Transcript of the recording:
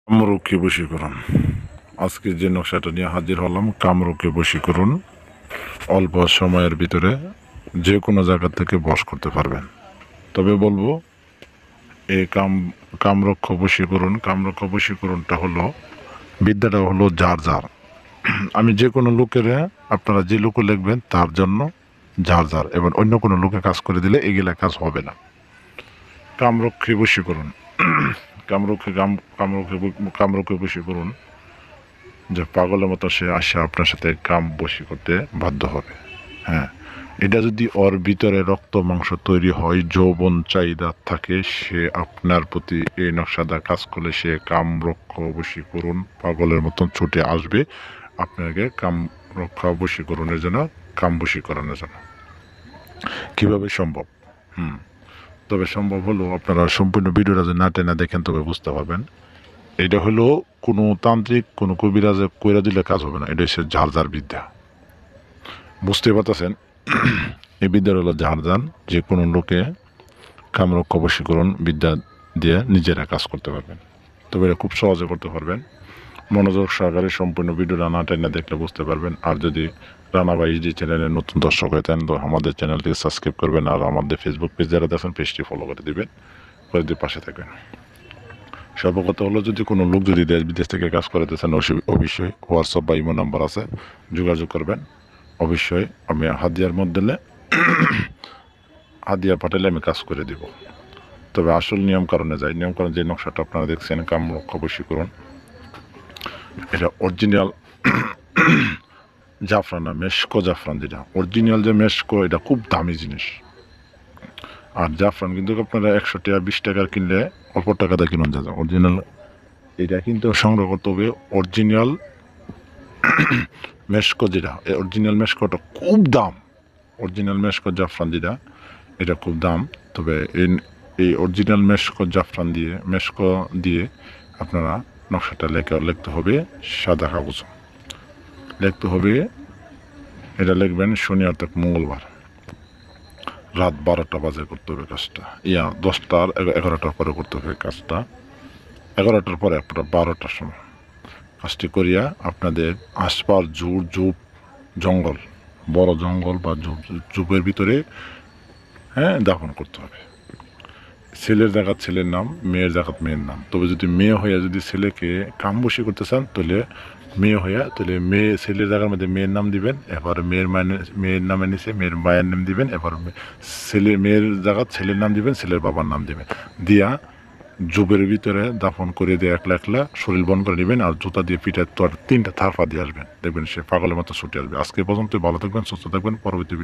কামরূপী বশীকরণ। আজকে যে নকশাটা নিয়ে হাজির হলাম, কামরূপী বশীকরণ। অল্প সময়ের ভিতরে যে কোনো জায়গা থেকে বশ করতে পারবেন। তবে বলবো এই কামরক্ষ বশীকরণটা হলো, বিদ্যাটা হলো যার যার। আমি যে কোনো লোকের, আপনারা যে লোক লিখবেন তার জন্য যার যার, এবার অন্য কোনো লোকে কাজ করে দিলে এগুলা কাজ হবে না। কামরক্ষী বশীকরণ, কামরক্ষী বশীকরণ, যে পাগলের মতো সে আসে আপনার সাথে কাম বশী করতে বাধ্য হবে। হ্যাঁ, এটা যদি ওর ভিতরে রক্ত মাংস তৈরি হয়, যৌবন চাহিদা থাকে, সে আপনার প্রতি এই নকশাদা কাজ করলে সে কাম রক্ষা বশীকরণ পাগলের মতন ছুটে আসবে আপনাকে কাম রক্ষা বশীকরণের জন্য, কাম বশীকরণের জন্য। কীভাবে সম্ভব? তবে সম্ভব হলো, আপনারা সম্পূর্ণ ভিডিওটা যদি না টেনে দেখেন তবে বুঝতে পারবেন। এটা হলো কোনো তান্ত্রিক, কোনো কবিরাজে কইরা দিলে কাজ হবে না। এটা হচ্ছে যার যার বিদ্যা। বুঝতে পারতেছেন? এই বিদ্যার হলো যার যার, যে কোনো লোকে কামরক্ষা বশীকরণ বিদ্যা দিয়ে নিজেরা কাজ করতে পারবেন। তবে এটা খুব সহজে করতে পারবেন। মনোযোগ সহকারে সম্পূর্ণ ভিডিওটা না টেনে দেখলে বুঝতে পারবেন। আর যদি রানাভাই যে চ্যানেলের নতুন দর্শক হয়ে থাকেন তো আমাদের চ্যানেলটিকে সাবস্ক্রাইব করবেন, আর আমাদের ফেসবুক পেজ যারা দেখেন পেজটি ফলো করে দিবেন, করে দিয়ে পাশে থাকবেন। সর্বপ্রথম হলো, যদি কোনো লোক যদি দেশ বিদেশ থেকে কাজ করাতে চান, অবশ্যই হোয়াটসঅ্যাপ বা ইমো নাম্বার আছে, যোগাযোগ করবেন। অবশ্যই আমি হাদিয়ার মধ্যে হাদিয়া পাঠালে আমি কাজ করে দিব। তবে আসল নিয়মকানুনে যাই। নিয়মকানুন যে নকশাটা আপনারা দেখছেন কামরক্ষা বশীকরণ, এটা অরিজিনাল জাফরান না, মেশকো জাফরান। যেটা অরিজিনাল যে মেশকো, এটা খুব দামি জিনিস। আর জাফরান কিন্তু আপনারা 100 টাকা 20 টাকার কিনলে অল্প টাকাতে কিনুন যায়। অরিজিনাল এটা কিন্তু সংগ্রহ করতে হবে অরিজিনাল মেশকো। যেটা অরিজিনাল মেশকোটা খুব দাম। অরিজিনাল মেশকো জাফরান যেটা, এটা খুব দাম। তবে এই অরিজিনাল মেশকো জাফরান দিয়ে, মেশকো দিয়ে আপনারা নকশাটা লিখতে হবে সাদা কাগজ। লিখতে হবে, এটা লিখবেন শনি অর্থাৎ মঙ্গলবার রাত 12টা বাজে করতে হবে কাজটা। 10টার 11টার পরে করতে হবে কাজটা। 11টার পরে আপনারা 12টার সময় কাজটি করিয়া আপনাদের আশপাশ জঙ্গল, বড় জঙ্গল বা ঝোপের ভিতরে, হ্যাঁ, দাফন করতে হবে। ছেলের জায়গাত ছেলের নাম, মেয়ের জায়গাত মেয়ের নাম। তবে যদি মেয়ে হইয়া যদি ছেলেকে কাম বশী করতে চান, তাহলে মেয়ে হইয়া, তাহলে মেয়ে ছেলের জায়গার মধ্যে মেয়ের নাম দিবেন, এবার মেয়ের নামের নিচে মেয়ের মায়ের নাম দিবেন, এবার মেয়ের জায়গাত ছেলের নাম দিবেন, ছেলের বাবার নাম দিবেন, দিয়া জুবের ভিতরে দাফন করে দিয়ে একলা একলা শরীর বন করে নেবেন। আর জুতা দিয়ে পিঠে তো আর 3টা থারফা দিয়ে আসবেন, দেখবেন সে পাগলের মতো ছুটে আসবে। আজকে পর্যন্ত ভালো থাকবেন, সুস্থ থাকবেন। পরবর্তী